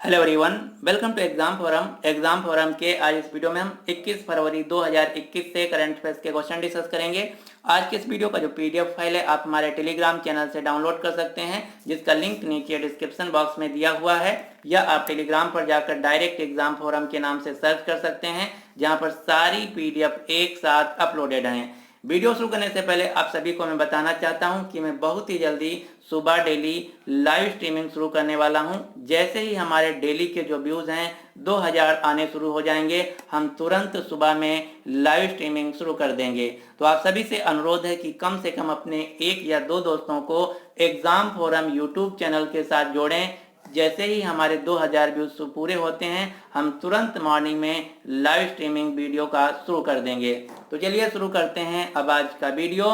Hello everyone, welcome to exam forum के आज इस वीडियो में हम 21 फरवरी 2021 से करंट अफेयर्स के क्वेश्चन डिस्कस करेंगे। आज के इस वीडियो का जो पीडीएफ फाइल है आप हमारे टेलीग्राम चैनल से डाउनलोड कर सकते हैं, जिसका लिंक नीचे डिस्क्रिप्शन बॉक्स में दिया हुआ है, या आप टेलीग्राम पर जाकर डायरेक्ट एग्जाम फोरम के नाम से सर्च कर सकते हैं, जहां पर सारी पीडीएफ एक साथ अपलोडेड हैं। वीडियो शुरू करने से पहले आप सभी को मैं बताना चाहता हूं कि मैं बहुत ही जल्दी सुबह डेली लाइव स्ट्रीमिंग शुरू करने वाला हूं। जैसे ही हमारे डेली के जो व्यूज हैं 2000 आने शुरू हो जाएंगे, हम तुरंत सुबह में लाइव स्ट्रीमिंग शुरू कर देंगे। तो आप सभी से अनुरोध है कि कम से कम अपने एक या दो दोस्तों को एग्जाम फोरम यूट्यूब चैनल के साथ जोड़ें। जैसे ही हमारे 2000 व्यूज पूरे होते हैं, हम तुरंत मॉर्निंग में लाइव स्ट्रीमिंग वीडियो का शुरू कर देंगे। तो चलिए शुरू करते हैं अब आज का वीडियो।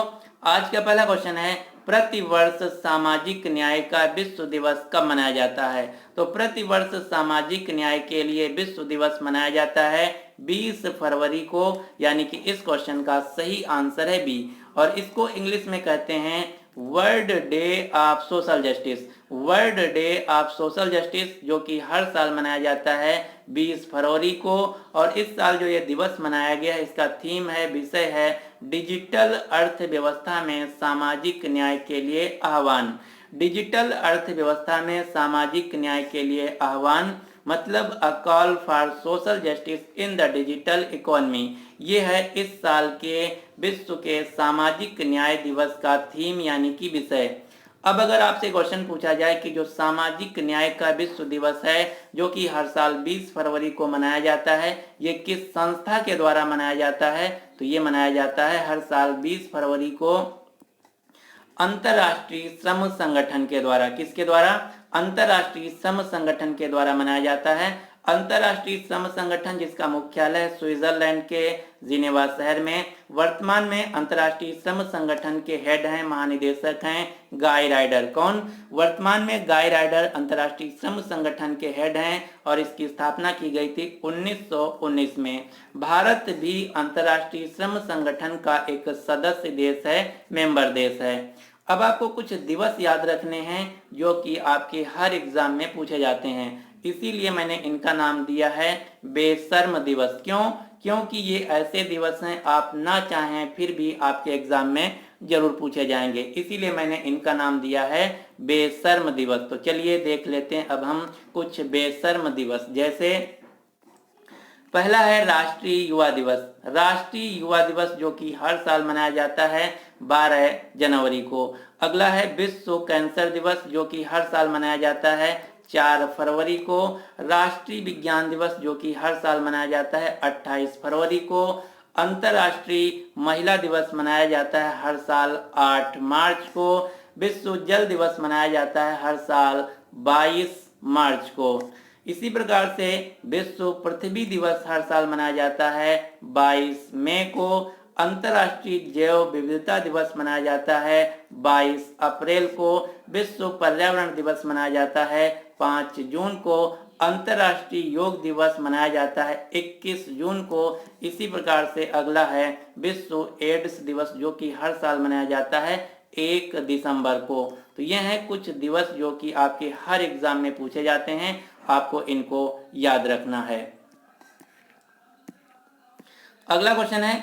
आज का पहला क्वेश्चन है, प्रतिवर्ष सामाजिक न्याय का विश्व दिवस कब मनाया जाता है? तो प्रतिवर्ष सामाजिक न्याय के लिए विश्व दिवस मनाया जाता है 20 फरवरी को, यानी कि इस क्वेश्चन का सही आंसर है बी। और इसको इंग्लिश में कहते हैं world day of social justice. World day of social justice, जो कि हर साल मनाया जाता है 20 फरवरी को। और इस साल जो ये दिवस मनाया गया है, इसका थीम है, विषय है डिजिटल अर्थव्यवस्था में सामाजिक न्याय के लिए आह्वान। डिजिटल अर्थव्यवस्था में सामाजिक न्याय के लिए आह्वान मतलब a call for social justice in the digital economy. ये है इस साल के विश्व के सामाजिक न्याय दिवस का थीम, यानी कि विषय। अब अगर आपसे क्वेश्चन पूछा जाए कि जो सामाजिक न्याय का विश्व दिवस है, जो कि हर साल 20 फरवरी को मनाया जाता है, ये किस संस्था के द्वारा मनाया जाता है? तो ये मनाया जाता है हर साल 20 फरवरी को अंतर्राष्ट्रीय श्रम संगठन के द्वारा। किसके द्वारा? अंतर्राष्ट्रीय श्रम संगठन के द्वारा मनाया जाता है। अंतर्राष्ट्रीय श्रम संगठन, जिसका मुख्यालय स्विट्जरलैंड के जिनेवा शहर में। वर्तमान में अंतर्राष्ट्रीय श्रम संगठन के हेड हैं, महानिदेशक हैं गाय राइडर। कौन? वर्तमान में गाय राइडर अंतर्राष्ट्रीय श्रम संगठन के हेड हैं, और इसकी स्थापना की गई थी 1919 में। भारत भी अंतर्राष्ट्रीय श्रम संगठन का एक सदस्य देश है, मेंबर देश है। अब आपको कुछ दिवस याद रखने हैं जो कि आपके हर एग्जाम में पूछे जाते हैं, इसीलिए मैंने इनका नाम दिया है बेशर्म दिवस। क्यों? क्योंकि ये ऐसे दिवस हैं आप ना चाहें फिर भी आपके एग्जाम में जरूर पूछे जाएंगे, इसीलिए मैंने इनका नाम दिया है बेशर्म दिवस। तो चलिए देख लेते हैं अब हम कुछ बेशर्म दिवस। जैसे पहला है राष्ट्रीय युवा दिवस। राष्ट्रीय युवा दिवस जो कि हर साल मनाया जाता है 12 जनवरी को। अगला है विश्व कैंसर दिवस, जो कि हर साल मनाया जाता है 4 फरवरी को। राष्ट्रीय विज्ञान दिवस, जो कि हर साल मनाया जाता है 28 फरवरी को। अंतर्राष्ट्रीय महिला दिवस मनाया जाता है हर साल 8 मार्च को। विश्व जल दिवस मनाया जाता है हर साल 22 मार्च को। इसी प्रकार से विश्व पृथ्वी दिवस हर साल मनाया जाता है 22 मई को। अंतर्राष्ट्रीय जैव विविधता दिवस मनाया जाता है 22 अप्रैल को। विश्व पर्यावरण दिवस मनाया जाता है 5 जून को। अंतर्राष्ट्रीय योग दिवस मनाया जाता है 21 जून को। इसी प्रकार से अगला है विश्व एड्स दिवस, जो कि हर साल मनाया जाता है 1 दिसंबर को। तो ये हैं कुछ दिवस जो कि आपके हर एग्जाम में पूछे जाते हैं, आपको इनको याद रखना है। अगला क्वेश्चन है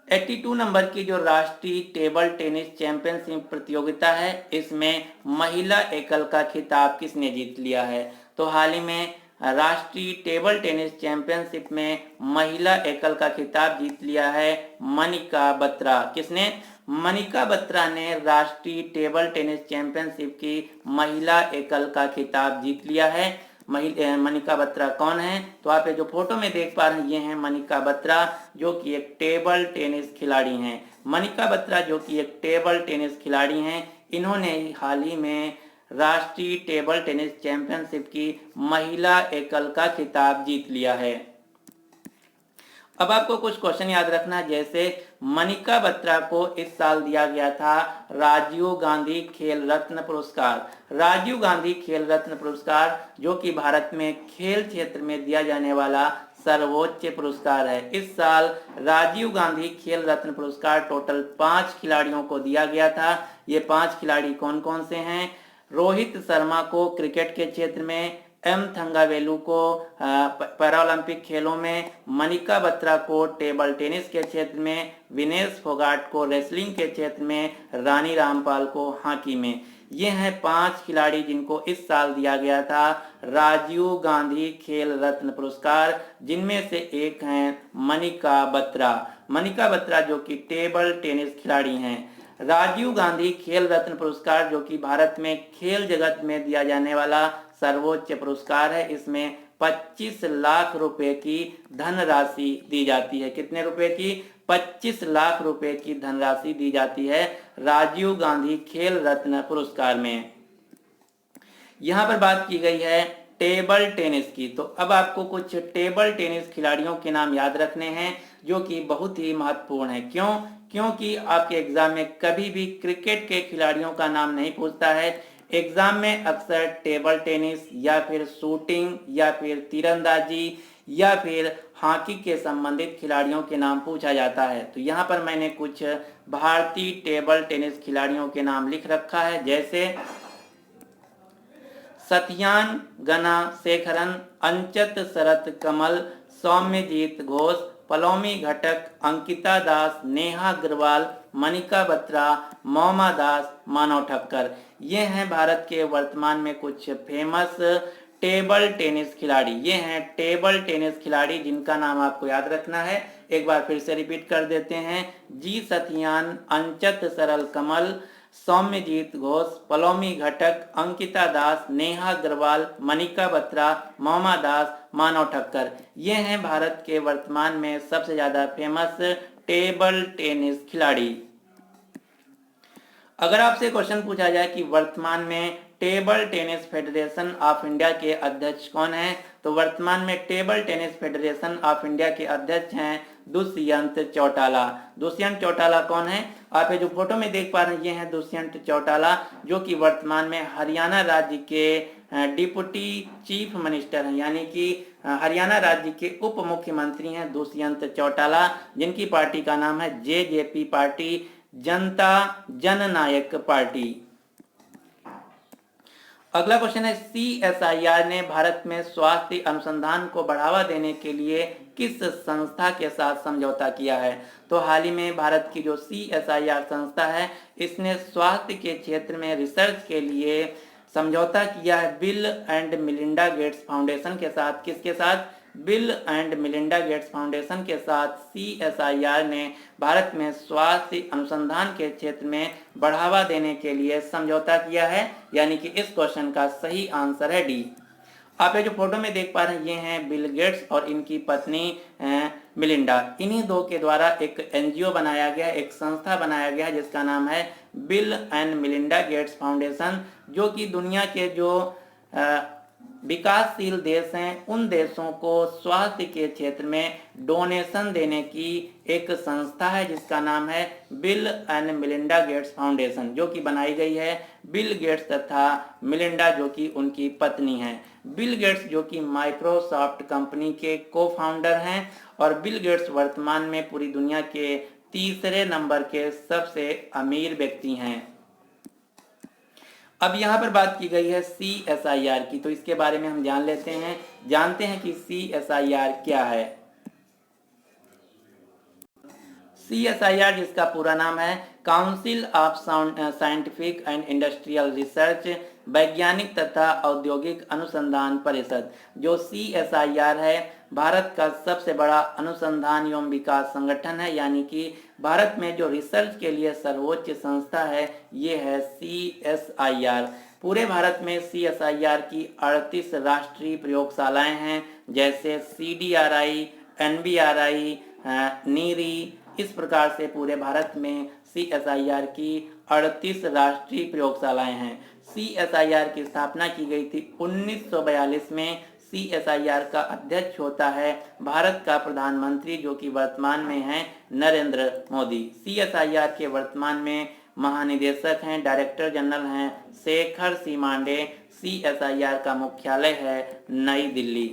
82 नंबर की जो राष्ट्रीय टेबल टेनिस चैंपियनशिप प्रतियोगिता है, इसमें महिला एकल का खिताब किसने जीत लिया है? तो हाल ही में राष्ट्रीय टेबल टेनिस चैंपियनशिप में महिला एकल का खिताब जीत लिया है मनिका बत्रा। किसने? मनिका बत्रा ने राष्ट्रीय टेबल टेनिस चैंपियनशिप की महिला एकल का खिताब जीत लिया है। मनिका बत्रा कौन है? तो आप ये जो फोटो में देख पा रहे हैं, ये हैं मनिका बत्रा, जो कि एक टेबल टेनिस खिलाड़ी हैं। मनिका बत्रा जो कि एक टेबल टेनिस खिलाड़ी हैं, इन्होंने हाल ही में राष्ट्रीय टेबल टेनिस चैंपियनशिप की महिला एकल का खिताब जीत लिया है। अब आपको कुछ क्वेश्चन याद रखना, जैसे मनिका बत्रा को इस साल दिया गया था राजीव गांधी खेल रत्न पुरस्कार। राजीव गांधी खेल रत्न पुरस्कार, जो कि भारत में खेल क्षेत्र में दिया जाने वाला सर्वोच्च पुरस्कार है। इस साल राजीव गांधी खेल रत्न पुरस्कार टोटल 5 खिलाड़ियों को दिया गया था। ये 5 खिलाड़ी कौन कौन से हैं? रोहित शर्मा को क्रिकेट के क्षेत्र में, एम थंगावेलु को पैरालंपिक खेलों में, मनिका बत्रा को टेबल टेनिस के क्षेत्र में, विनेश फोगाट को रेसलिंग के क्षेत्र में, रानी रामपाल को हॉकी में। ये हैं 5 खिलाड़ी जिनको इस साल दिया गया था राजीव गांधी खेल रत्न पुरस्कार, जिनमें से एक हैं मनिका बत्रा। मनिका बत्रा जो कि टेबल टेनिस खिलाड़ी हैं। राजीव गांधी खेल रत्न पुरस्कार जो कि भारत में खेल जगत में दिया जाने वाला सर्वोच्च पुरस्कार है, इसमें 25 लाख रुपए की धनराशि दी जाती है। कितने रुपए की? 25 लाख रुपए की धनराशि दी जाती है राजीव गांधी खेल रत्न पुरस्कार में। यहाँ पर बात की गई है टेबल टेनिस की, तो अब आपको कुछ टेबल टेनिस खिलाड़ियों के नाम याद रखने हैं जो कि बहुत ही महत्वपूर्ण है। क्यों? क्योंकि आपके एग्जाम में कभी भी क्रिकेट के खिलाड़ियों का नाम नहीं पूछता है। एग्जाम में अक्सर टेबल टेनिस या फिर शूटिंग या फिर तीरंदाजी या फिर हॉकी के संबंधित खिलाड़ियों के नाम पूछा जाता है। तो यहाँ पर मैंने कुछ भारतीय टेबल टेनिस खिलाड़ियों के नाम लिख रखा है, जैसे सत्यान गना शेखरन, अंचत शरत कमल, सौम्यजीत घोष, पलोमी घटक, अंकिता दास, नेहा अग्रवाल, मनिका बत्रा, मोमा दास, मानव ठक्कर। ये हैं भारत के वर्तमान में कुछ फेमस टेबल टेनिस खिलाड़ी। ये हैं टेबल टेनिस खिलाड़ी जिनका नाम आपको याद रखना है। एक बार फिर से रिपीट कर देते हैं। जी सत्यान, अंचत सरल कमल, सौम्यजीत घोष, पलोमी घटक, अंकिता दास, नेहा अग्रवाल, मनिका बत्रा, मोमा दास, मानव ठक्कर। ये हैं भारत के वर्तमान में सबसे ज्यादा फेमस टेबल टेनिस खिलाड़ी। अगर आपसे क्वेश्चन पूछा जाए कि वर्तमान में table tennis federation of India के अध्यक्ष कौन हैं, तो वर्तमान में table tennis federation of India के अध्यक्ष हैं दुष्यंत चौटाला। दुष्यंत चौटाला कौन है? आप ये जो फोटो में देख पा रहे हैं, ये हैं दुष्यंत चौटाला जो कि वर्तमान में हरियाणा राज्य के डिप्टी चीफ मिनिस्टर हैं, यानी कि हरियाणा राज्य के उप मुख्यमंत्री हैं दुष्यंत चौटाला, जिनकी पार्टी का नाम है जेजेपी पार्टी, जनता जननायक पार्टी। अगला क्वेश्चन है CSIR ने भारत में स्वास्थ्य अनुसंधान को बढ़ावा देने के लिए किस संस्था के साथ समझौता किया है? तो हाल ही में भारत की जो CSIR संस्था है, इसने स्वास्थ्य के क्षेत्र में रिसर्च के लिए समझौता किया है bill and Melinda Gates foundation के साथ। किसके साथ? Bill and Melinda Gates foundation के साथ CSIR ने भारत में स्वास्थ्य अनुसंधान के क्षेत्र में बढ़ावा देने के लिए समझौता किया है, यानी कि इस क्वेश्चन का सही आंसर है डी। आप ये जो फोटो में देख पा रहे हैं, ये हैं बिल गेट्स और इनकी पत्नी मिलिंडा। इन्हीं दो के द्वारा एक NGO बनाया गया, एक संस्था बनाया गया है जिसका नाम है bill and Melinda Gates foundation, जो कि दुनिया के जो विकासशील देश हैं उन देशों को स्वास्थ्य के क्षेत्र में डोनेशन देने की एक संस्था है जिसका नाम है bill and Melinda Gates foundation, जो कि बनाई गई है बिल गेट्स तथा मिलिंडा जो कि उनकी पत्नी हैं। बिल गेट्स जो कि माइक्रोसॉफ्ट कंपनी के को फाउंडर हैं और बिल गेट्स वर्तमान में पूरी दुनिया के तीसरे नंबर के सबसे अमीर व्यक्ति हैं। अब यहाँ पर बात की गई है CSIR की, तो इसके बारे में हम जानते हैं कि CSIR क्या है। CSIR जिसका पूरा नाम है council of scientific and industrial research, वैज्ञानिक तथा औद्योगिक अनुसंधान परिषद। जो CSIR है भारत का सबसे बड़ा अनुसंधान एवं विकास संगठन है, यानी कि भारत में जो रिसर्च के लिए सर्वोच्च संस्था है ये है CSIR। पूरे भारत में CSIR की 38 राष्ट्रीय प्रयोगशालाएं हैं, जैसे CDRI, NBRI, नीरी। इस प्रकार से पूरे भारत में CSIR की 38 राष्ट्रीय प्रयोगशालाएं हैं। CSIR की स्थापना की गई थी 1942 में। CSIR का अध्यक्ष होता है भारत का प्रधानमंत्री जो कि वर्तमान में है नरेंद्र मोदी। CSIR के वर्तमान में महानिदेशक हैं, डायरेक्टर जनरल हैं शेखर सी मांडे। CSIR का मुख्यालय है नई दिल्ली।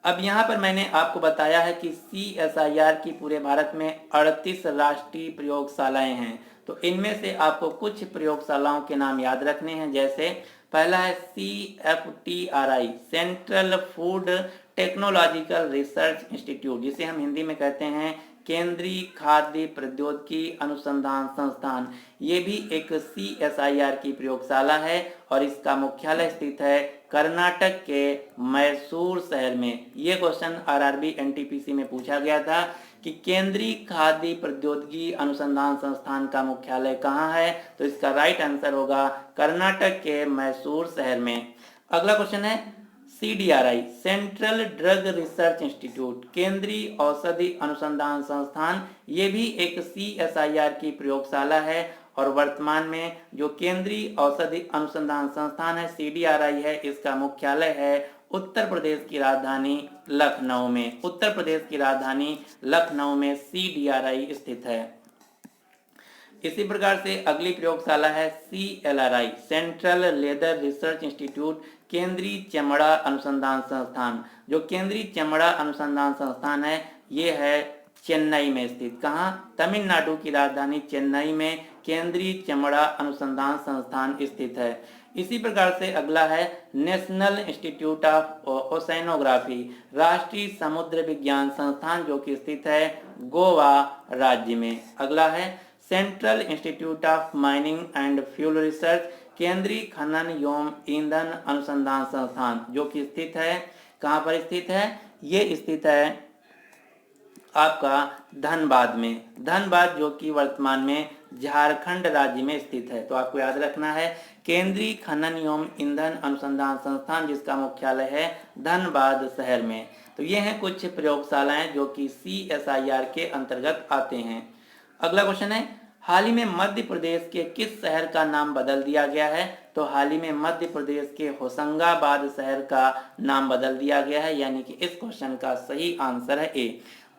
अब यहाँ पर मैंने आपको बताया है कि CSIR की पूरे भारत में 38 राष्ट्रीय प्रयोगशालाएं हैं, तो इनमें से आपको कुछ प्रयोगशालाओं के नाम याद रखने हैं। जैसे पहला है CFTRI, central food technological research institute, जिसे हम हिंदी में कहते हैं केंद्रीय खाद्य प्रौद्योगिकी अनुसंधान संस्थान। ये भी एक CSIR की प्रयोगशाला है और इसका मुख्यालय स्थित है कर्नाटक के मैसूर शहर में। ये क्वेश्चन RRB NTPC में पूछा गया था कि केंद्रीय खाद्य प्रौद्योगिकी अनुसंधान संस्थान का मुख्यालय कहाँ है, तो इसका राइट आंसर होगा कर्नाटक के मैसूर शहर में। अगला क्वेश्चन है CDRI, central drug research institute, केंद्रीय औषधि अनुसंधान संस्थान। ये भी एक CSIR की प्रयोगशाला है और वर्तमान में जो केंद्रीय औषधि अनुसंधान संस्थान है CDRI है, इसका मुख्यालय है उत्तर प्रदेश की राजधानी लखनऊ में। उत्तर प्रदेश की राजधानी लखनऊ में CDRI स्थित है। इसी प्रकार से अगली प्रयोगशाला है CLRI, central leather research institute, केंद्रीय चमड़ा अनुसंधान संस्थान। जो केंद्रीय चमड़ा अनुसंधान संस्थान है ये है चेन्नई में स्थित। कहाँ? तमिलनाडु की राजधानी चेन्नई में केंद्रीय चमड़ा अनुसंधान संस्थान स्थित है। इसी प्रकार से अगला है नेशनल इंस्टीट्यूट ऑफ ओशेनोग्राफी, राष्ट्रीय समुद्र विज्ञान संस्थान, जो कि स्थित है गोवा राज्य में। अगला है central institute of mining and fuel research, केंद्रीय खनन एवं ईंधन अनुसंधान संस्थान, जो कि स्थित है कहाँ पर स्थित है? ये स्थित है आपका धनबाद में। धनबाद जो कि वर्तमान में झारखंड राज्य में स्थित है। तो आपको याद रखना है केंद्रीय खनन एवं ईंधन अनुसंधान संस्थान, जिसका मुख्यालय है धनबाद शहर में। तो ये हैं कुछ प्रयोगशालाएं जो कि CSIR के अंतर्गत आते हैं। अगला क्वेश्चन है हाल ही में मध्य प्रदेश के किस शहर का नाम बदल दिया गया है? तो हाल ही में मध्य प्रदेश के होशंगाबाद शहर का नाम बदल दिया गया है, यानी कि इस क्वेश्चन का सही आंसर है A।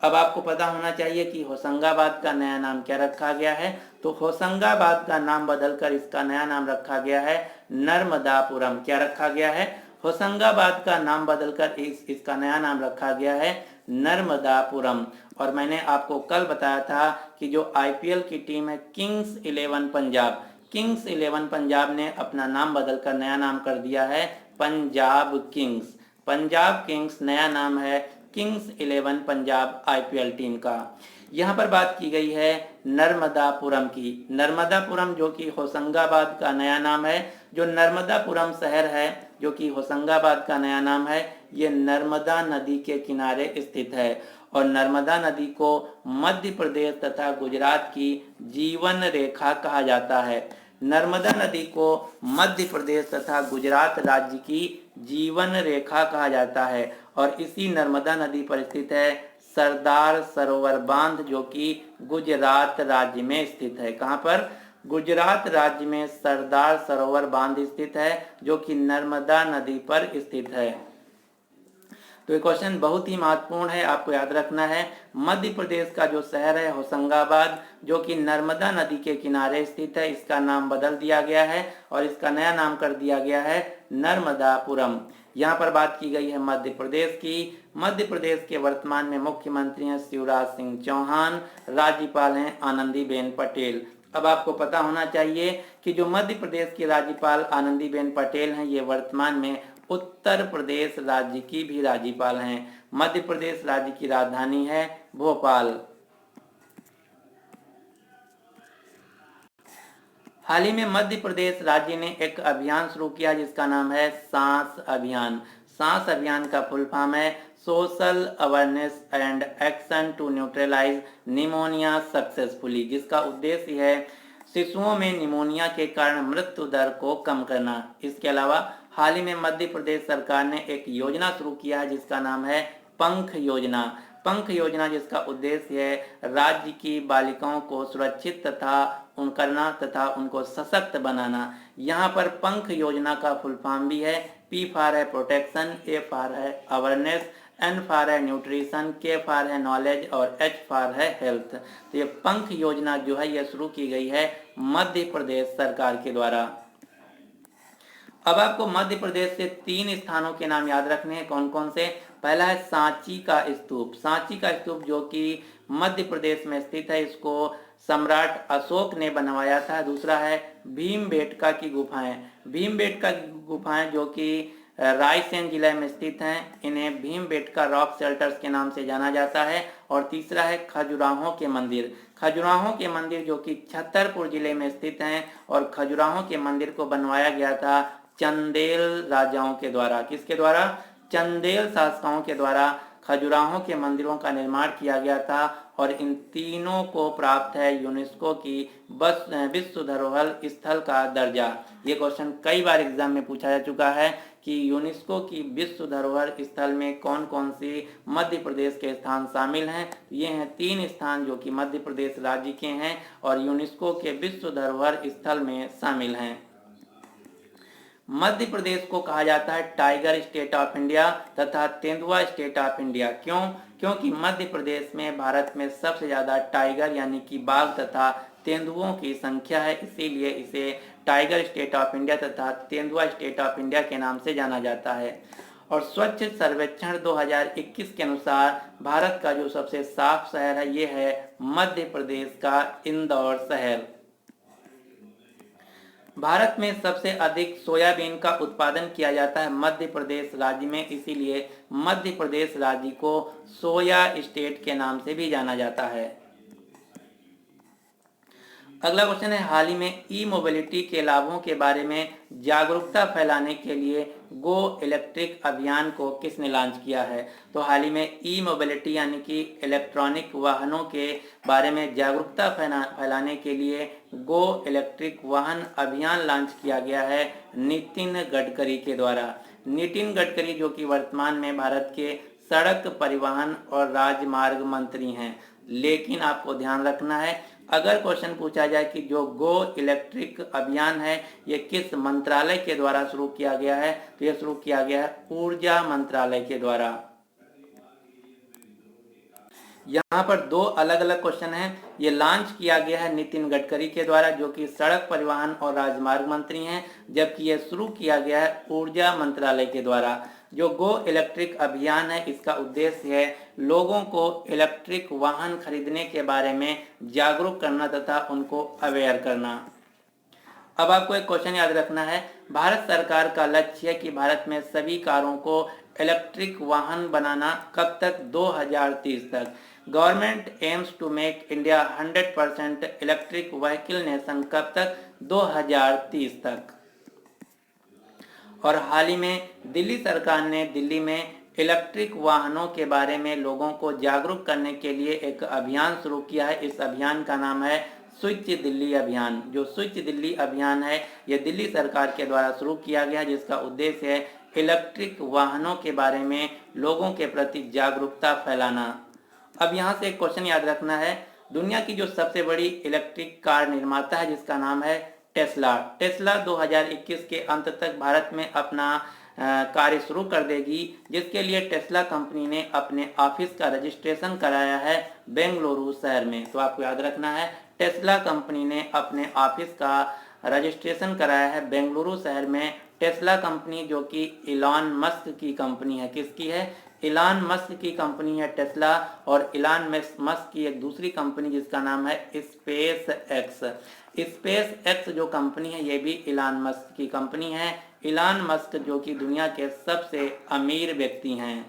अब आपको पता होना चाहिए कि होशंगाबाद का नया नाम क्या रखा गया है। तो होशंगाबाद का नाम बदलकर इसका नया नाम रखा गया है नर्मदापुरम। क्या रखा गया है? होशंगाबाद का नाम बदलकर इसका नया नाम रखा गया है नर्मदापुरम। और मैंने आपको कल बताया था कि जो IPL की टीम है किंग्स 11 पंजाब, किंग्स 11 पंजाब ने अपना नाम बदलकर नया नाम कर दिया है पंजाब किंग्स। पंजाब किंग्स नया नाम है किंग्स 11 पंजाब IPL टीम का। यहाँ पर बात की गई है नर्मदापुरम की। नर्मदापुरम जो कि होशंगाबाद का नया नाम है। जो नर्मदापुरम शहर है जो कि होशंगाबाद का नया नाम है, ये नर्मदा नदी के किनारे स्थित है और नर्मदा नदी को मध्य प्रदेश तथा गुजरात की जीवन रेखा कहा जाता है। नर्मदा नदी को मध्य प्रदेश तथा गुजरात राज्य की जीवन रेखा कहा जाता है और इसी नर्मदा नदी पर स्थित है सरदार सरोवर बांध, जो कि गुजरात राज्य में स्थित है। कहाँ पर? गुजरात राज्य में सरदार सरोवर बांध स्थित है, जो कि नर्मदा नदी पर स्थित है। तो ये क्वेश्चन बहुत ही महत्वपूर्ण है, आपको याद रखना है। मध्य प्रदेश का जो शहर है होशंगाबाद, जो कि नर्मदा नदी के किनारे स्थित है, इसका नाम बदल दिया गया है और इसका नया नाम कर दिया गया है नर्मदापुरम। यहाँ पर बात की गई है मध्य प्रदेश की। मध्य प्रदेश के वर्तमान में मुख्यमंत्री हैं शिवराज सिंह चौहान, राज्यपाल हैं आनंदीबेन पटेल। अब आपको पता होना चाहिए कि जो मध्य प्रदेश की राज्यपाल आनंदीबेन पटेल हैं, ये वर्तमान में उत्तर प्रदेश राज्य की भी राज्यपाल हैं। मध्य प्रदेश राज्य की राजधानी है भोपाल। हाल ही में मध्य प्रदेश राज्य ने एक अभियान शुरू किया जिसका नाम है सांस अभियान। सांस अभियान का फुल फॉर्म है social awareness and action to neutralize pneumonia successfully, जिसका उद्देश्य है शिशुओं में निमोनिया के कारण मृत्यु दर को कम करना। इसके अलावा हाल ही में मध्य प्रदेश सरकार ने एक योजना शुरू किया है जिसका नाम है पंख योजना। पंख योजना जिसका उद्देश्य है राज्य की बालिकाओं को सुरक्षित करना तथा उनको सशक्त बनाना। यहाँ पर पंख योजना का फुल फॉर्म भी है, P फॉर है प्रोटेक्शन, A फॉर है अवेयरनेस, N फॉर है न्यूट्रिशन, K फॉर है नॉलेज और H फॉर है हेल्थ। तो ये पंख योजना जो है ये शुरू की गई है मध्य प्रदेश सरकार के द्वारा। अब आपको मध्य प्रदेश से 3 स्थानों के नाम याद रखने हैं। कौन कौन से? पहला है सांची का स्तूप। सांची का स्तूप जो कि मध्य प्रदेश में स्थित है, इसको सम्राट अशोक ने बनवाया था। दूसरा है भीमबेटका की गुफाएं। भीमबेटका की गुफाएं जो कि रायसेन जिला में स्थित हैं, इन्हें भीमबेटका रॉक शेल्टर्स के नाम से जाना जाता है। और तीसरा है खजुराहो के मंदिर। खजुराहो के मंदिर जो कि छतरपुर जिले में स्थित हैं, और खजुराहो के मंदिर को बनवाया गया था चंदेल राजाओं के द्वारा। किसके द्वारा? चंदेल शासकों के द्वारा खजुराहो के मंदिरों का निर्माण किया गया था। और इन तीनों को प्राप्त है यूनेस्को की विश्व धरोहर स्थल का दर्जा। ये क्वेश्चन कई बार एग्जाम में पूछा जा चुका है कि यूनेस्को की विश्व धरोहर स्थल में कौन कौन सी मध्य प्रदेश के स्थान शामिल हैं। ये हैं 3 स्थान जो कि मध्य प्रदेश राज्य के हैं और यूनेस्को के विश्व धरोहर स्थल में शामिल हैं। मध्य प्रदेश को कहा जाता है टाइगर स्टेट ऑफ इंडिया तथा तेंदुआ स्टेट ऑफ इंडिया। क्यों? क्योंकि मध्य प्रदेश में भारत में सबसे ज्यादा टाइगर यानी कि बाघ तथा तेंदुओं की संख्या है, इसीलिए इसे टाइगर स्टेट ऑफ इंडिया तथा तेंदुआ स्टेट ऑफ इंडिया के नाम से जाना जाता है। और स्वच्छ सर्वेक्षण 2021 के अनुसार भारत का जो सबसे साफ शहर है ये है मध्य प्रदेश का इंदौर शहर। भारत में सबसे अधिक सोयाबीन का उत्पादन किया जाता है मध्य प्रदेश राज्य में, इसीलिए मध्य प्रदेश राज्य को सोया स्टेट के नाम से भी जाना जाता है। अगला क्वेश्चन है, हाल ही में ई मोबिलिटी के लाभों के बारे में जागरूकता फैलाने के लिए गो इलेक्ट्रिक अभियान को किसने लॉन्च किया है? तो हाल ही में ई मोबिलिटी यानी कि इलेक्ट्रॉनिक वाहनों के बारे में जागरूकता फैलाने के लिए गो इलेक्ट्रिक वाहन अभियान लॉन्च किया गया है नितिन गडकरी के द्वारा। नितिन गडकरी जो कि वर्तमान में भारत के सड़क परिवहन और राजमार्ग मंत्री हैं। लेकिन आपको ध्यान रखना है, अगर क्वेश्चन पूछा जाए कि जो गो इलेक्ट्रिक अभियान है ये किस मंत्रालय के द्वारा शुरू किया गया है, तो यह शुरू किया गया है ऊर्जा मंत्रालय के द्वारा। यहाँ पर 2 अलग अलग क्वेश्चन हैं। ये लॉन्च किया गया है नितिन गडकरी के द्वारा जो कि सड़क परिवहन और राजमार्ग मंत्री हैं, जबकि यह शुरू किया गया है ऊर्जा मंत्रालय के द्वारा। जो गो इलेक्ट्रिक अभियान है इसका उद्देश्य है लोगों को इलेक्ट्रिक वाहन खरीदने के बारे में जागरूक करना तथा उनको अवेयर करना। अब आपको एक क्वेश्चन याद रखना है, भारत सरकार का लक्ष्य है कि भारत में सभी कारों को इलेक्ट्रिक वाहन बनाना कब तक? 2030 तक। Government aims to make India 100% electric vehicle nation कब तक? 2030 तक। और हाल ही में दिल्ली सरकार ने दिल्ली में इलेक्ट्रिक वाहनों के बारे में लोगों को जागरूक करने के लिए एक अभियान शुरू किया है। इस अभियान का नाम है स्विच दिल्ली अभियान। जो स्विच दिल्ली अभियान है यह दिल्ली सरकार के द्वारा शुरू किया गया है, जिसका उद्देश्य है इलेक्ट्रिक वाहनों के बारे में लोगों के प्रति जागरूकता फैलाना। अब यहाँ से एक क्वेश्चन याद रखना है, दुनिया की जो सबसे बड़ी इलेक्ट्रिक कार निर्माता है जिसका नाम है टेस्ला। टेस्ला 2021 के अंत तक भारत में अपना कार्य शुरू कर देगी, जिसके लिए टेस्ला कंपनी ने अपने ऑफिस का रजिस्ट्रेशन कराया है बेंगलुरु शहर में। तो आपको याद रखना है, टेस्ला कंपनी ने अपने ऑफिस का रजिस्ट्रेशन कराया है बेंगलुरु शहर में। टेस्ला कंपनी जो कि इलॉन मस्क की कंपनी है। किसकी है? इलॉन मस्क की कंपनी है टेस्ला। और इलॉन मस्क की एक दूसरी कंपनी जिसका नाम है स्पेस एक्स। स्पेस एक्स जो कंपनी है ये भी इलॉन मस्क की कंपनी है। इलॉन मस्क जो कि दुनिया के सबसे अमीर व्यक्ति हैं।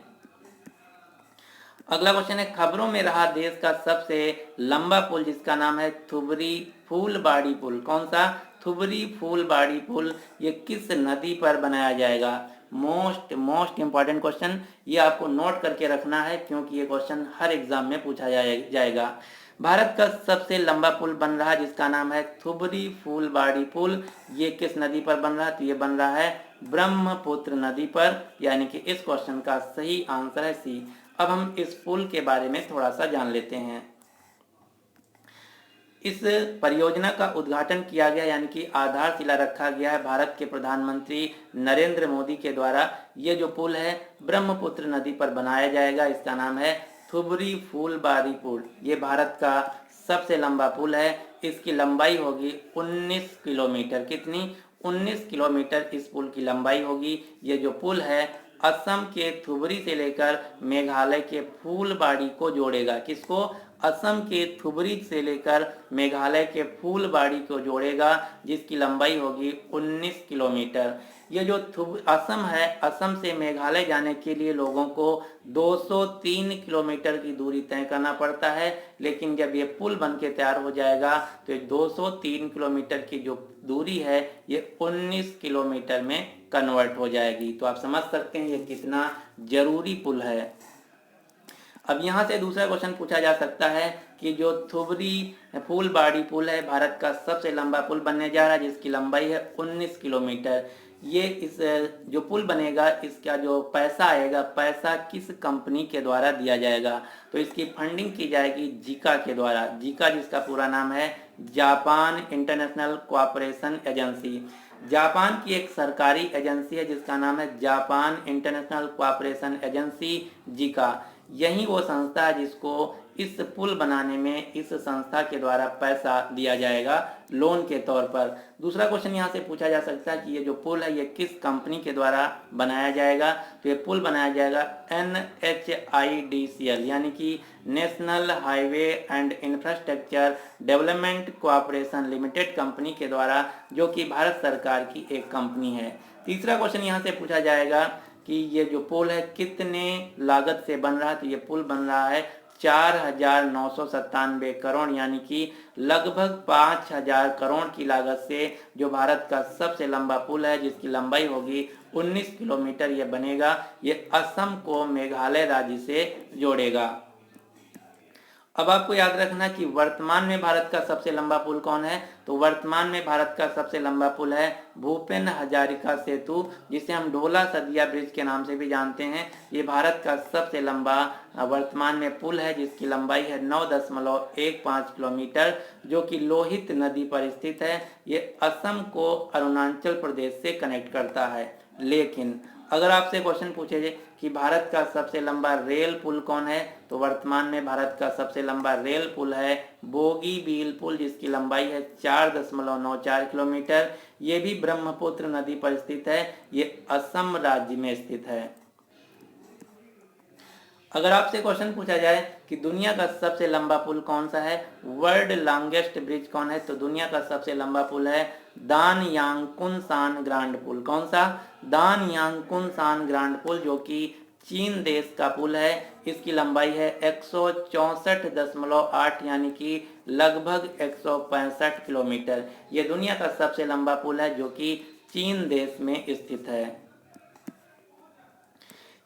अगला क्वेश्चन है, खबरों में रहा देश का सबसे लंबा पुल जिसका नाम है थुबरी फूलबाड़ी पुल। कौन सा? थुबरी फूलबाड़ी पुल। ये किस नदी पर बनाया जाएगा? मोस्ट इंपॉर्टेंट क्वेश्चन, ये आपको नोट करके रखना है क्योंकि ये क्वेश्चन हर एग्जाम में पूछा जाएगा। भारत का सबसे लंबा पुल बन रहा है जिसका नाम है थुबरी फूलबाड़ी पुल। ये किस नदी पर बन रहा है? तो ये बन रहा है ब्रह्मपुत्र नदी पर, यानी कि इस क्वेश्चन का सही आंसर है सी। अब हम इस पुल के बारे में थोड़ा सा जान लेते हैं। इस परियोजना का उद्घाटन किया गया यानी कि आधारशिला रखा गया है भारत के प्रधानमंत्री नरेंद्र मोदी के द्वारा। ये जो पुल है ब्रह्मपुत्र नदी पर बनाया जाएगा, इसका नाम है थुबरी फूलबाड़ी पुल। ये भारत का सबसे लंबा पुल है। इसकी लंबाई होगी 19 किलोमीटर। कितनी? 19 किलोमीटर इस पुल की लंबाई होगी। ये जो पुल है असम के थुबरी से लेकर मेघालय के फूलबाड़ी को जोड़ेगा। किसको? असम के धुबरी से लेकर मेघालय के फूलबाड़ी को जोड़ेगा, जिसकी लंबाई होगी 19 किलोमीटर। ये जो असम है, असम से मेघालय जाने के लिए लोगों को 203 किलोमीटर की दूरी तय करना पड़ता है, लेकिन जब ये पुल बन के तैयार हो जाएगा तो ये 203 किलोमीटर की जो दूरी है ये 19 किलोमीटर में कन्वर्ट हो जाएगी। तो आप समझ सकते हैं ये कितना जरूरी पुल है। अब यहाँ से दूसरा क्वेश्चन पूछा जा सकता है कि जो धुबरी फूलबाड़ी पुल है भारत का सबसे लंबा पुल बनने जा रहा है, जिसकी लंबाई है 19 किलोमीटर। ये इस जो पुल बनेगा इसका जो पैसा आएगा, पैसा किस कंपनी के द्वारा दिया जाएगा? तो इसकी फंडिंग की जाएगी जीका के द्वारा। जीका जिसका पूरा नाम है Japan international cooperation agency. Japan की एक सरकारी एजेंसी है जिसका नाम है Japan international cooperation agency Zika. यही वो संस्था है जिसको इस पुल बनाने में इस संस्था के द्वारा पैसा दिया जाएगा लोन के तौर पर। दूसरा क्वेश्चन यहाँ से पूछा जा सकता है कि ये जो पुल है ये किस कंपनी के द्वारा बनाया जाएगा? तो ये पुल बनाया जाएगा NHIDCL यानी कि national highway and infrastructure development cooperation limited company के द्वारा, जो कि भारत सरकार की एक कंपनी है। तीसरा क्वेश्चन यहाँ से पूछा जाएगा कि ये जो पुल है कितने लागत से बन रहा है? तो ये पुल बन रहा है 4,997 करोड़ यानी कि लगभग 5,000 करोड़ की लागत से जो भारत का सबसे लंबा पुल है, जिसकी लंबाई होगी 19 किलोमीटर ये बनेगा। ये असम को मेघालय राज्य से जोड़ेगा। अब आपको याद रखना कि वर्तमान में भारत का सबसे लंबा पुल कौन है? तो वर्तमान में भारत का सबसे लंबा पुल है भूपेन हजारिका सेतु, जिसे हम ढोला सदिया ब्रिज के नाम से भी जानते हैं। ये भारत का सबसे लंबा वर्तमान में पुल है, जिसकी लंबाई है 9.15 किलोमीटर, जो कि लोहित नदी पर स्थित है। ये असम को अरुणाचल प्रदेश से कनेक्ट करता है। लेकिन अगर आपसे क्वेश्चन पूछे जाए कि भारत का सबसे लंबा रेल पुल कौन है? तो वर्तमान में भारत का सबसे लंबा रेल पुल है बोगीबील पुल, जिसकी लंबाई है 4.94 किलोमीटर। ये भी ब्रह्मपुत्र नदी पर स्थित है। ये असम राज्य में स्थित है। अगर आपसे क्वेश्चन पूछा जाए कि दुनिया का सबसे लंबा पुल कौन सा है, वर्ल्ड लॉन्गेस्ट ब्रिज कौन है? तो दुनिया का सबसे लंबा पुल है दान याकुन सान ग्रांड पुल। कौन सा? दान याकुन सान ग्रांड पुल, जो कि चीन देश का पुल है। इसकी लंबाई है 164.8 यानी कि लगभग 165 किलोमीटर। यह दुनिया का सबसे लंबा पुल है जो कि चीन देश में स्थित है।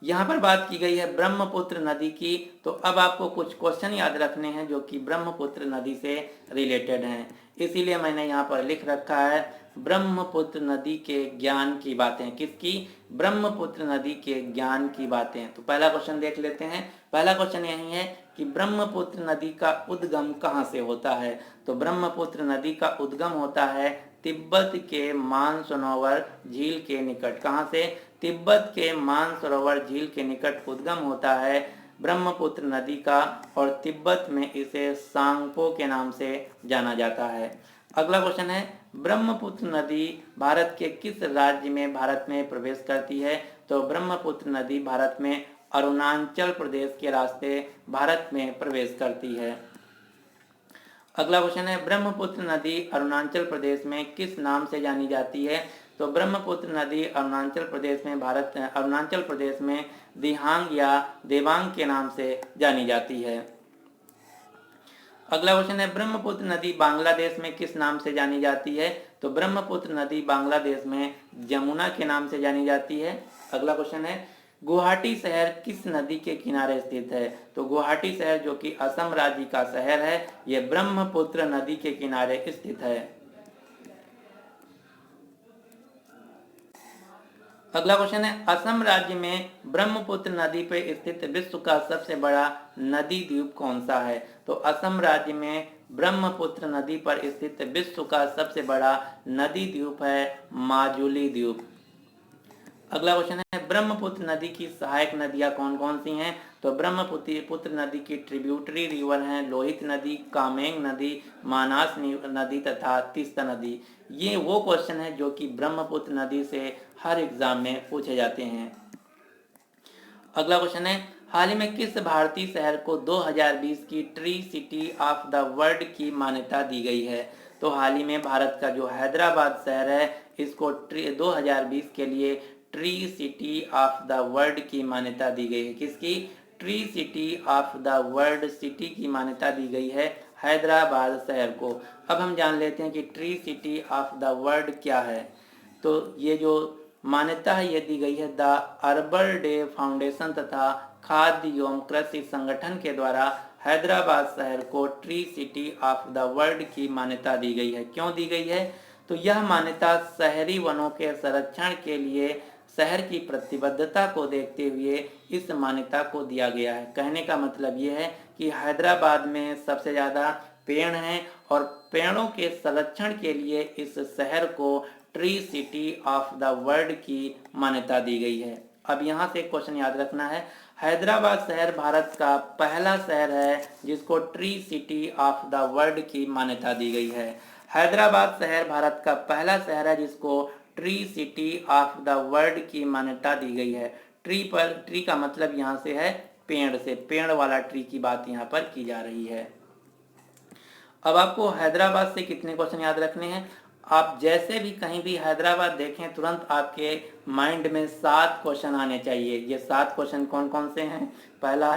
यहाँ पर बात की गई है ब्रह्मपुत्र नदी की, तो अब आपको कुछ क्वेश्चन याद रखने हैं जो कि ब्रह्मपुत्र नदी से रिलेटेड हैं। इसीलिए मैंने यहाँ पर लिख रखा है ब्रह्मपुत्र नदी के ज्ञान की बातें। किसकी? ब्रह्मपुत्र नदी के ज्ञान की बातें। तो पहला क्वेश्चन देख लेते हैं। पहला क्वेश्चन यही है कि ब्रह्मपुत्र नदी का उद्गम कहाँ से होता है? तो ब्रह्मपुत्र नदी का उद्गम होता है तिब्बत के मानसरोवर झील के निकट। कहाँ से? तिब्बत के मानसरोवर झील के निकट उद्गम होता है ब्रह्मपुत्र नदी का, और तिब्बत में इसे सांगपो के नाम से जाना जाता है। अगला क्वेश्चन है ब्रह्मपुत्र नदी भारत के किस राज्य में भारत में प्रवेश करती है? तो ब्रह्मपुत्र नदी भारत में अरुणाचल प्रदेश के रास्ते भारत में प्रवेश करती है। अगला क्वेश्चन है ब्रह्मपुत्र नदी अरुणाचल प्रदेश में किस नाम से जानी जाती है? तो ब्रह्मपुत्र नदी अरुणाचल प्रदेश में दिहांग या देवांग के नाम से जानी जाती है। अगला क्वेश्चन है ब्रह्मपुत्र नदी बांग्लादेश में किस नाम से जानी जाती है? तो ब्रह्मपुत्र नदी बांग्लादेश में जमुना के नाम से जानी जाती है। अगला क्वेश्चन है गुवाहाटी शहर किस नदी के किनारे स्थित है? तो गुवाहाटी शहर जो कि असम राज्य का शहर है, यह ब्रह्मपुत्र नदी के किनारे स्थित है। अगला क्वेश्चन है असम राज्य में ब्रह्मपुत्र नदी पर स्थित विश्व का सबसे बड़ा नदी द्वीप कौन सा है? तो असम राज्य में ब्रह्मपुत्र नदी पर स्थित विश्व का सबसे बड़ा नदी द्वीप है माजुली द्वीप। अगला क्वेश्चन है ब्रह्मपुत्र नदी की सहायक नदियां कौन कौन सी हैं? तो ब्रह्मपुत्र नदी की ट्रिब्यूटरी रिवर हैं लोहित नदी, कामेंग नदी, मानस नदी तथा तीस्ता नदी। ये वो क्वेश्चन है जो कि ब्रह्मपुत्र नदी से हर एग्जाम में पूछे जाते हैं। अगला क्वेश्चन है हाल ही में किस भारतीय शहर को 2020 की tree city of the world की मान्यता दी गई है? तो हाल ही में भारत का जो हैदराबाद शहर है इसको 2020 के लिए tree city of the world की मान्यता दी गई है। किसकी? Tree city of the world city की मान्यता दी गई है हैदराबाद शहर को। अब हम जान लेते हैं कि tree city of the world क्या है। तो ये जो मान्यता है ये दी गई है द अर्बन डे फाउंडेशन तथा खाद्य एवं कृषि संगठन के द्वारा हैदराबाद शहर को tree city of the world की मान्यता दी गई है। क्यों दी गई है? तो यह मान्यता शहरी वनों के संरक्षण के लिए शहर की प्रतिबद्धता को देखते हुए इस मान्यता को दिया गया है। कहने का मतलब ये है कि हैदराबाद में सबसे ज़्यादा पेड़ हैं और पेड़ों के संरक्षण के लिए इस शहर को tree city of the world की मान्यता दी गई है। अब यहाँ से एक क्वेश्चन याद रखना है, हैदराबाद शहर भारत का पहला शहर है जिसको tree city of the world की मान्यता दी गई है। हैदराबाद शहर भारत का पहला शहर है जिसको tree city of the world की मान्यता दी गई है। ट्री का मतलब यहाँ से है पेड़ से, पेड़ वाला ट्री की बात यहाँ पर की जा रही है। अब आपको हैदराबाद से कितने क्वेश्चन याद रखने हैं? आप जैसे भी कहीं भी हैदराबाद देखें तुरंत आपके माइंड में 7 क्वेश्चन आने चाहिए। ये 7 क्वेश्चन कौन कौन से हैं? पहला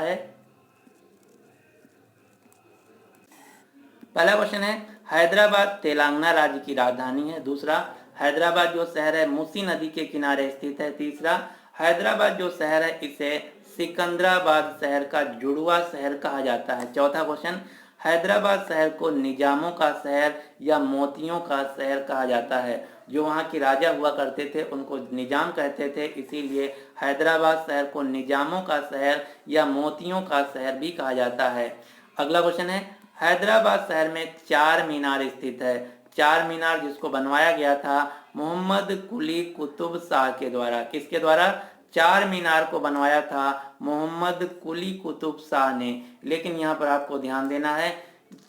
क्वेश्चन है हैदराबाद तेलंगाना राज्य की राजधानी है। दूसरा, हैदराबाद जो शहर है मूसी नदी के किनारे स्थित है। तीसरा, हैदराबाद जो शहर है इसे सिकंदराबाद शहर का जुड़वा शहर कहा जाता है। चौथा क्वेश्चन, हैदराबाद शहर को निजामों का शहर या मोतियों का शहर कहा जाता है। जो वहाँ के राजा हुआ करते थे उनको निजाम कहते थे, इसीलिए हैदराबाद शहर को निजामों का शहर या मोतियों का शहर भी कहा जाता है। अगला क्वेश्चन है हैदराबाद शहर में 4 मीनार स्थित है। 4 मीनार जिसको बनवाया गया था मोहम्मद कुली कुतुब शाह के द्वारा। किसके द्वारा? 4 मीनार को बनवाया था मोहम्मद कुली कुतुब शाह ने। लेकिन यहाँ पर आपको ध्यान देना है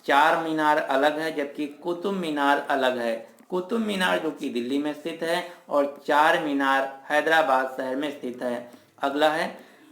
4 मीनार अलग है जबकि कुतुब मीनार अलग है। कुतुब मीनार जो कि दिल्ली में स्थित है और 4 मीनार हैदराबाद शहर में स्थित है। अगला है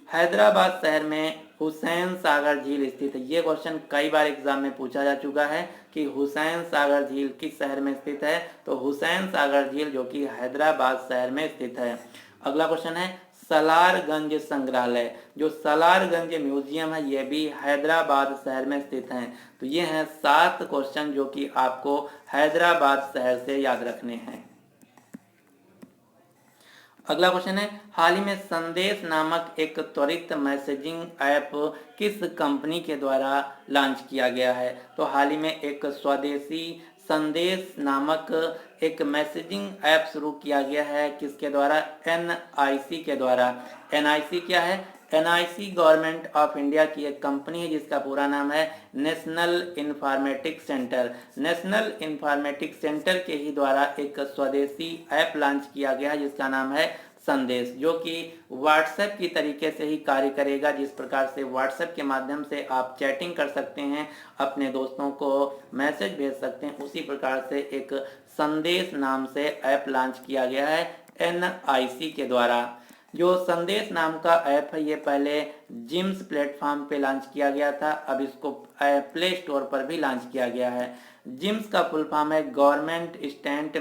हैदराबाद शहर में हुसैन सागर झील स्थित है। ये क्वेश्चन कई बार एग्जाम में पूछा जा चुका है कि हुसैन सागर झील किस शहर में स्थित है? तो हुसैन सागर झील जो कि हैदराबाद शहर में स्थित है। अगला क्वेश्चन है सलारगंज संग्रहालय, जो सलारगंज म्यूजियम है यह भी हैदराबाद शहर में स्थित है। तो ये हैं 7 क्वेश्चन जो कि आपको हैदराबाद शहर से याद रखने हैं। अगला क्वेश्चन है हाल ही में संदेश नामक एक त्वरित मैसेजिंग ऐप किस कंपनी के द्वारा लॉन्च किया गया है? तो हाल ही में एक स्वदेशी संदेश नामक एक मैसेजिंग ऐप शुरू किया गया है। किसके द्वारा? NIC के द्वारा। NIC क्या है? NIC गवर्नमेंट ऑफ इंडिया की एक कंपनी है जिसका पूरा नाम है national informatics centre. National informatics centre के ही द्वारा एक स्वदेशी ऐप लॉन्च किया गया है जिसका नाम है संदेश, जो कि व्हाट्सएप की तरीके से ही कार्य करेगा। जिस प्रकार से व्हाट्सएप के माध्यम से आप चैटिंग कर सकते हैं, अपने दोस्तों को मैसेज भेज सकते हैं, उसी प्रकार से एक संदेश नाम से ऐप लॉन्च किया गया है NIC के द्वारा। जो संदेश नाम का ऐप है ये पहले जिम्स प्लेटफॉर्म पे लॉन्च किया गया था, अब इसको प्ले स्टोर पर भी लॉन्च किया गया है। जिम्स का फुल फॉर्म है गवर्नमेंट इंस्टेंट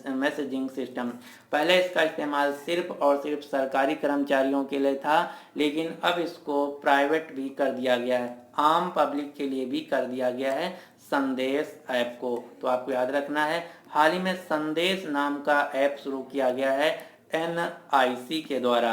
मैसेजिंग सिस्टम। पहले इसका इस्तेमाल सिर्फ और सिर्फ सरकारी कर्मचारियों के लिए था, लेकिन अब इसको प्राइवेट भी कर दिया गया है, आम पब्लिक के लिए भी कर दिया गया है संदेश ऐप को। तो आपको याद रखना है हाल ही में संदेश नाम का ऐप शुरू किया गया है NIC के द्वारा।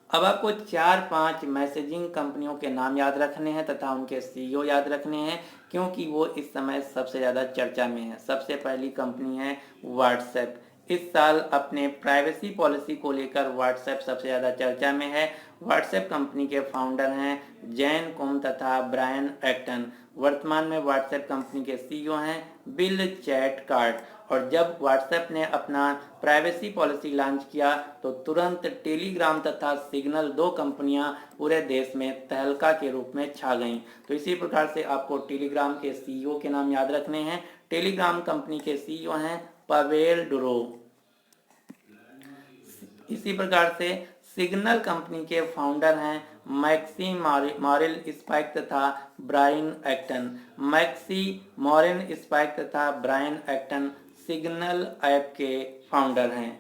अब आपको 4-5 मैसेजिंग कंपनियों के नाम याद रखने हैं तथा उनके CEO याद रखने हैं, क्योंकि वो इस समय सबसे ज़्यादा चर्चा में है। सबसे पहली कंपनी है व्हाट्सएप। इस साल अपने प्राइवेसी पॉलिसी को लेकर व्हाट्सएप सबसे ज़्यादा चर्चा में है। व्हाट्सएप कंपनी के फाउंडर हैं जैन कुम तथा ब्रायन एक्टन। वर्तमान में व्हाट्सएप कंपनी के CEO हैं बिल चैटकार्ट। और जब व्हाट्सएप ने अपना प्राइवेसी पॉलिसी लॉन्च किया तो तुरंत टेलीग्राम तथा सिग्नल 2 कंपनियां पूरे देश में तहलका के रूप में छा गईं। तो इसी प्रकार से आपको टेलीग्राम के CEO के नाम याद रखने हैं। टेलीग्राम कंपनी के CEO हैं पवेल डुरो। इसी प्रकार से सिग्नल कंपनी के फाउंडर हैं मैक्सी मॉरिल स्पाइक तथा ब्रायन एक्टन। मैक्सी मॉरिन स्पाइक तथा ब्रायन एक्टन सिग्नल ऐप के फाउंडर हैं।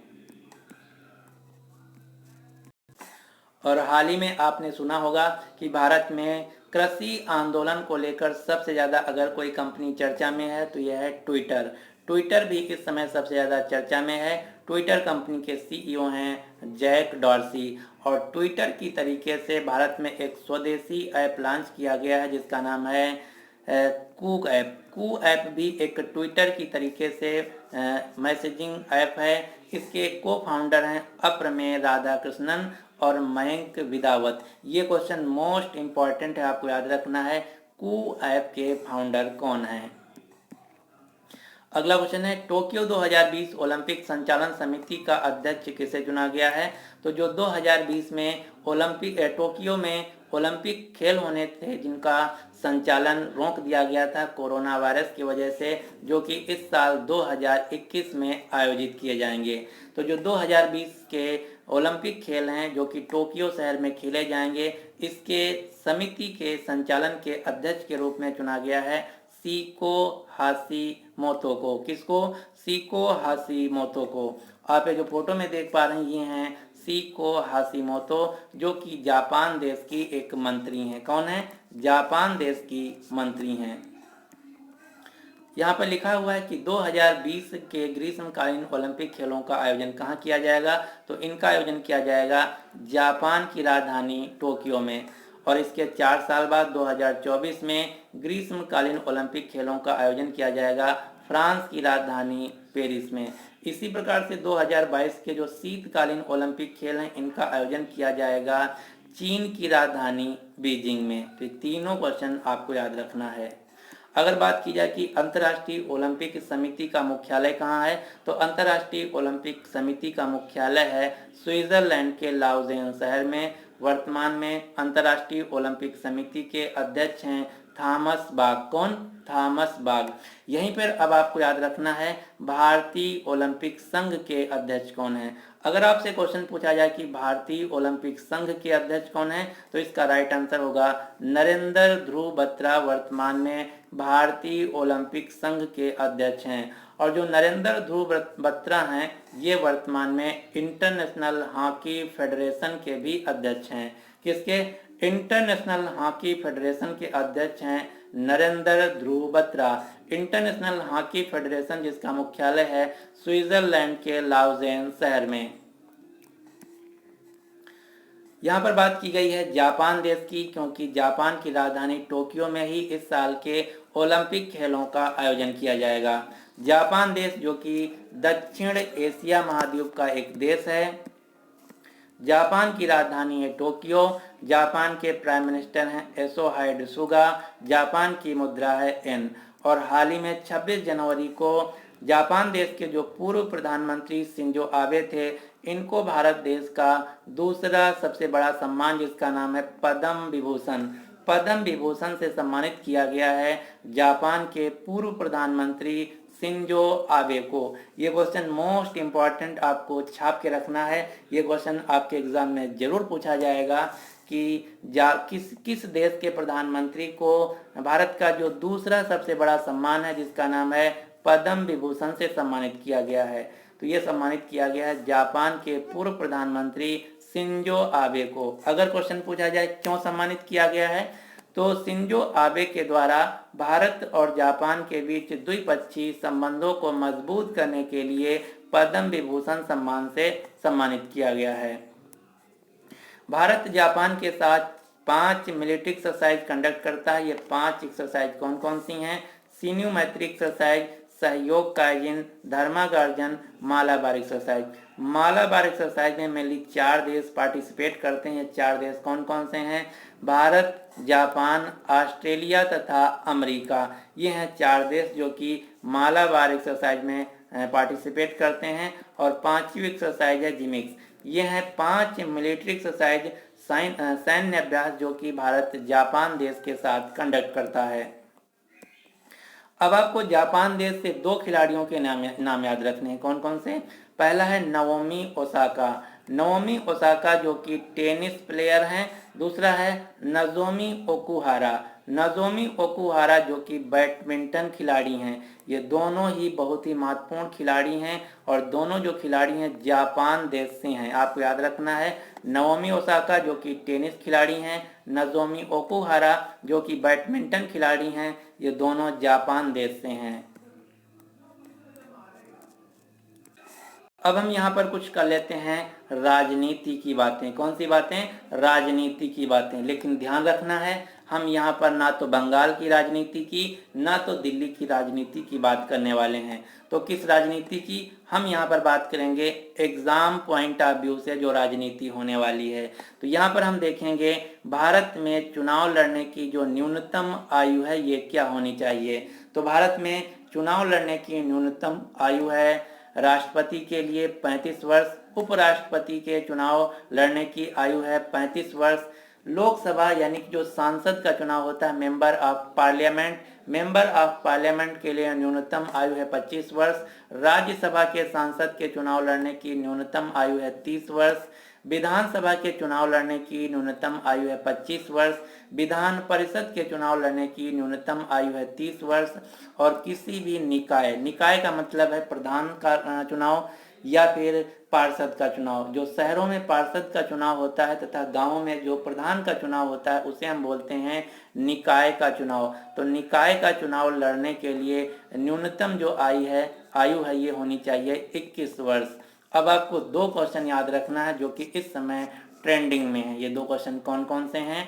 और हाल ही में आपने सुना होगा कि भारत में कृषि आंदोलन को लेकर सबसे ज़्यादा अगर कोई कंपनी चर्चा में है तो यह है ट्विटर। ट्विटर भी इस समय सबसे ज़्यादा चर्चा में है। ट्विटर कंपनी के सीईओ हैं जैक डॉर्सी। और ट्विटर की तरीके से भारत में एक स्वदेशी ऐप लॉन्च किया गया है जिसका नाम है कूक ऐप। कू ऐप भी एक ट्विटर की तरीके से मैसेजिंग ऐप है। इसके को फाउंडर हैं अप्रमेय राधाकृष्णन और मयंक विदावत। ये क्वेश्चन मोस्ट इम्पॉर्टेंट है, आपको याद रखना है कू ऐप के फाउंडर कौन हैं। अगला क्वेश्चन है टोक्यो 2020 ओलंपिक संचालन समिति का अध्यक्ष किसे चुना गया है। तो जो 2020 में टोक्यो में ओलंपिक खेल होने थे जिनका संचालन रोक दिया गया था कोरोना वायरस की वजह से, जो कि इस साल 2021 में आयोजित किए जाएंगे। तो जो 2020 के ओलंपिक खेल हैं जो कि टोक्यो शहर में खेले जाएंगे, इसके समिति के संचालन के अध्यक्ष के रूप में चुना गया है सीको हाशिमोतो को। किसको? सीको हाशिमोतो को। आप ये जो फोटो में देख पा रहे हैं ये हैं सीको हाशिमोतो, जो कि जापान देश की एक मंत्री हैं। कौन है? जापान देश की मंत्री हैं। यहाँ पर लिखा हुआ है कि 2020 के ग्रीष्मकालीन ओलंपिक खेलों का आयोजन कहाँ किया जाएगा। तो इनका आयोजन किया जाएगा जापान की राजधानी टोक्यो में। और इसके 4 साल बाद 2024 में ग्रीष्मकालीन ओलंपिक खेलों का आयोजन किया जाएगा फ्रांस की राजधानी पेरिस में। इसी प्रकार से 2022 के जो शीतकालीन ओलंपिक खेल हैं इनका आयोजन किया जाएगा चीन की राजधानी बीजिंग में। तो तीनों क्वेश्चन आपको याद रखना है। अगर बात की जाए कि अंतर्राष्ट्रीय ओलंपिक समिति का मुख्यालय कहाँ है, तो अंतर्राष्ट्रीय ओलंपिक समिति का मुख्यालय है स्विट्जरलैंड के लाउजेन शहर में। वर्तमान में अंतर्राष्ट्रीय ओलंपिक समिति के अध्यक्ष हैं थॉमस बाग। कौन? थॉमस बाग। यहीं पर अब आपको याद रखना है भारतीय ओलंपिक संघ के अध्यक्ष कौन है। अगर आपसे क्वेश्चन पूछा जाए कि भारतीय ओलंपिक संघ के अध्यक्ष कौन है, तो इसका राइट आंसर होगा नरेंद्र ध्रुव बत्रा वर्तमान में भारतीय ओलंपिक संघ के अध्यक्ष हैं। और जो नरेंद्र ध्रुव बत्रा हैं ये वर्तमान में इंटरनेशनल हॉकी फेडरेशन के भी अध्यक्ष हैं। किसके? इंटरनेशनल हॉकी फेडरेशन के अध्यक्ष हैं नरेंद्र ध्रुव बत्रा। इंटरनेशनल हॉकी फेडरेशन जिसका मुख्यालय है स्विट्जरलैंड के लाउजेन शहर में। यहाँ पर बात की गई है जापान देश की, क्योंकि जापान की राजधानी टोक्यो में ही इस साल के ओलंपिक खेलों का आयोजन किया जाएगा। जापान देश जो कि दक्षिण एशिया महाद्वीप का एक देश है। जापान की राजधानी है टोक्यो। जापान के प्राइम मिनिस्टर हैं योशिहिडे सुगा। जापान की मुद्रा है येन। और हाल ही में 26 जनवरी को जापान देश के जो पूर्व प्रधानमंत्री शिंजो आबे थे, इनको भारत देश का दूसरा सबसे बड़ा सम्मान जिसका नाम है पद्म विभूषण, पद्म विभूषण से सम्मानित किया गया है जापान के पूर्व प्रधानमंत्री शिंजो आबे को। ये क्वेश्चन मोस्ट इम्पॉर्टेंट आपको छाप के रखना है। ये क्वेश्चन आपके एग्जाम में जरूर पूछा जाएगा कि किस देश के प्रधानमंत्री को भारत का जो दूसरा सबसे बड़ा सम्मान है जिसका नाम है पद्म विभूषण से सम्मानित किया गया है। तो ये सम्मानित किया गया है जापान के पूर्व प्रधानमंत्री शिंजो आबे को। अगर क्वेश्चन पूछा जाए क्यों सम्मानित किया गया है, तो शिंजो आबे के द्वारा भारत और जापान के बीच द्विपक्षीय संबंधों को मजबूत करने के लिए पद्म विभूषण सम्मान से सम्मानित किया गया है। भारत जापान के साथ 5 मिलिट्री एक्सरसाइज कंडक्ट करता है। ये 5 एक्सरसाइज कौन कौन सी हैं? सिन्यू मैत्री एक्सरसाइज, सहयोग कायजिन, धर्मागार्जन, मालाबार एक्सरसाइज। मालाबार एक्सरसाइज में मेनली 4 देश पार्टिसिपेट करते हैं। 4 देश कौन कौन से हैं? भारत, जापान, ऑस्ट्रेलिया तथा अमेरिका। ये हैं 4 देश जो कि मालाबार एक्सरसाइज में पार्टिसिपेट करते हैं। और 5वीं एक्सरसाइज है जिमिक्स। ये हैं 5 मिलिट्री एक्सरसाइज सैन्य अभ्यास जो कि भारत जापान देश के साथ कंडक्ट करता है। अब आपको जापान देश से 2 खिलाड़ियों के नाम याद रखने हैं। कौन कौन से? पहला है नाओमी ओसाका। नाओमी ओसाका जो कि टेनिस प्लेयर हैं, दूसरा है नोजोमी ओकुहारा, नोजोमी ओकुहारा जो कि बैडमिंटन खिलाड़ी हैं। ये दोनों ही बहुत ही महत्वपूर्ण खिलाड़ी हैं और दोनों जो खिलाड़ी हैं जापान देश से हैं। आपको याद रखना है, नाओमी ओसाका जो कि टेनिस खिलाड़ी हैं, नोजोमी ओकुहारा जो कि बैडमिंटन खिलाड़ी हैं, ये दोनों जापान देश से हैं। अब हम यहाँ पर कुछ कर लेते हैं राजनीति की बातें। कौन सी बातें? राजनीति की बातें। लेकिन ध्यान रखना है, हम यहाँ पर ना तो बंगाल की राजनीति की ना तो दिल्ली की राजनीति की बात करने वाले हैं। तो किस राजनीति की? हम यहाँ पर बात करेंगे एग्जाम पॉइंट ऑफ व्यू से जो राजनीति होने वाली है। तो यहाँ पर हम देखेंगे भारत में चुनाव लड़ने की जो न्यूनतम आयु है ये क्या होनी चाहिए। तो भारत में चुनाव लड़ने की न्यूनतम आयु है राष्ट्रपति के लिए 35 वर्ष, उपराष्ट्रपति के चुनाव लड़ने की आयु है 35 वर्ष, लोकसभा यानी कि जो सांसद का चुनाव होता है मेंबर ऑफ पार्लियामेंट के लिए न्यूनतम आयु है 25 वर्ष, राज्यसभा के सांसद के चुनाव लड़ने की न्यूनतम आयु है 30 वर्ष, विधानसभा के चुनाव लड़ने की न्यूनतम आयु है 25 वर्ष, विधान परिषद के चुनाव लड़ने की न्यूनतम आयु है 30 वर्ष और किसी भी निकाय का मतलब है प्रधान का चुनाव या फिर पार्षद का चुनाव। जो शहरों में पार्षद का चुनाव होता है तथा गांवों में जो प्रधान का चुनाव होता है उसे हम बोलते हैं निकाय का चुनाव। तो निकाय का चुनाव लड़ने के लिए न्यूनतम जो आयु है ये होनी चाहिए 21 वर्ष। अब आपको दो क्वेश्चन याद रखना है जो कि इस समय ट्रेंडिंग में है। ये दो क्वेश्चन कौन कौन से हैं?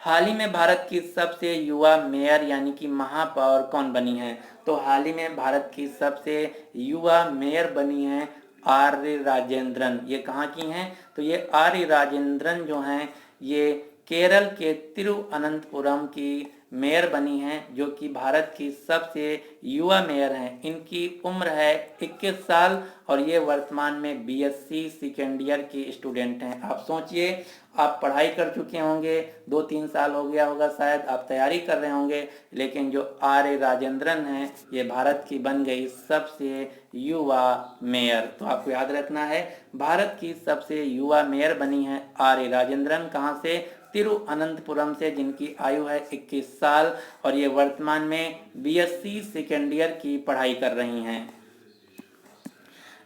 हाल ही में भारत की सबसे युवा मेयर यानी कि महापौर कौन बनी है? तो हाल ही में भारत की सबसे युवा मेयर बनी है आर्य राजेंद्रन। ये कहाँ की हैं? तो ये आर्य राजेंद्रन जो हैं ये केरल के तिरुअनंतपुरम की मेयर बनी हैं, जो कि भारत की सबसे युवा मेयर हैं। इनकी उम्र है 21 साल और ये वर्तमान में बीएससी सेकेंड ईयर की स्टूडेंट हैं। आप सोचिए, आप पढ़ाई कर चुके होंगे, 2-3 साल हो गया होगा शायद, आप तैयारी कर रहे होंगे, लेकिन जो आर्य राजेंद्रन हैं ये भारत की बन गई सबसे युवा मेयर। तो आपको याद रखना है, भारत की सबसे युवा मेयर बनी है आर्य राजेंद्रन। कहाँ से? तिरुअनंतपुरम से, जिनकी आयु है 21 साल और ये वर्तमान में बीएससी सेकेंड ईयर की पढ़ाई कर रही हैं।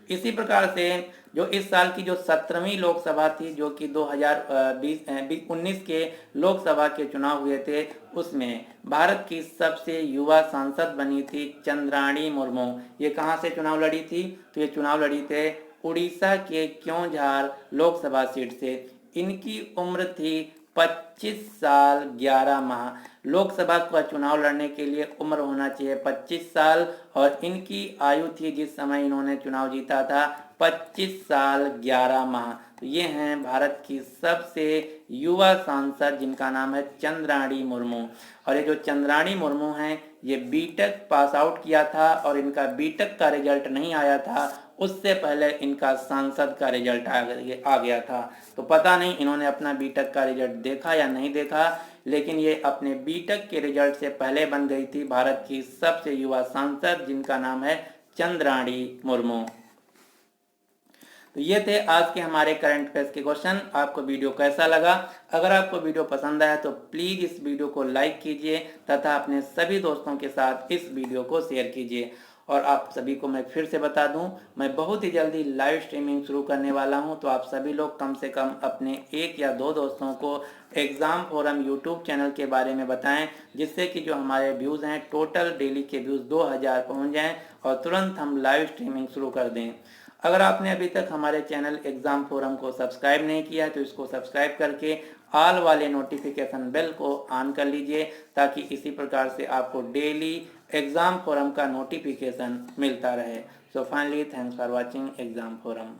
इसी प्रकार से जो इस साल की जो 17वीं लोकसभा थी, जो कि 2019 के लोकसभा के चुनाव हुए थे, उसमें भारत की सबसे युवा सांसद बनी थी चंद्राणी मुर्मू। ये कहाँ से चुनाव लड़ी थी? तो ये चुनाव लड़ी थे उड़ीसा के क्योंझार लोकसभा सीट से। इनकी उम्र थी 25 साल 11 माह। लोकसभा का चुनाव लड़ने के लिए उम्र होना चाहिए 25 साल और इनकी आयु थी जिस समय इन्होंने चुनाव जीता था 25 साल 11 माह। तो ये हैं भारत की सबसे युवा सांसद जिनका नाम है चंद्राणी मुर्मू। और ये जो चंद्राणी मुर्मू हैं ये बीटेक पास आउट किया था और इनका बीटेक का रिजल्ट नहीं आया था, उससे पहले इनका सांसद का रिजल्ट आ गया था। तो पता नहीं इन्होंने अपना बीटेक का रिजल्ट देखा या नहीं देखा, लेकिन ये अपने बीटेक के रिजल्ट से पहले बन गई थी भारत की सबसे युवा सांसद जिनका नाम है चंद्राणी मुर्मू। तो ये थे आज के हमारे करंट अफेयर्स के क्वेश्चन। आपको वीडियो कैसा लगा? अगर आपको वीडियो पसंद आया तो प्लीज़ इस वीडियो को लाइक कीजिए तथा अपने सभी दोस्तों के साथ इस वीडियो को शेयर कीजिए। और आप सभी को मैं फिर से बता दूं, मैं बहुत ही जल्दी लाइव स्ट्रीमिंग शुरू करने वाला हूं, तो आप सभी लोग कम से कम अपने 1 या 2 दोस्तों को एग्ज़ाम फोरम यूट्यूब चैनल के बारे में बताएं, जिससे कि जो हमारे व्यूज़ हैं टोटल डेली के व्यूज़ 2000 पहुँच जाएँ और तुरंत हम लाइव स्ट्रीमिंग शुरू कर दें। अगर आपने अभी तक हमारे चैनल एग्जाम फोरम को सब्सक्राइब नहीं किया है तो इसको सब्सक्राइब करके ऑल वाले नोटिफिकेशन बेल को ऑन कर लीजिए, ताकि इसी प्रकार से आपको डेली एग्जाम फोरम का नोटिफिकेशन मिलता रहे। So finally thanks for watching exam forum.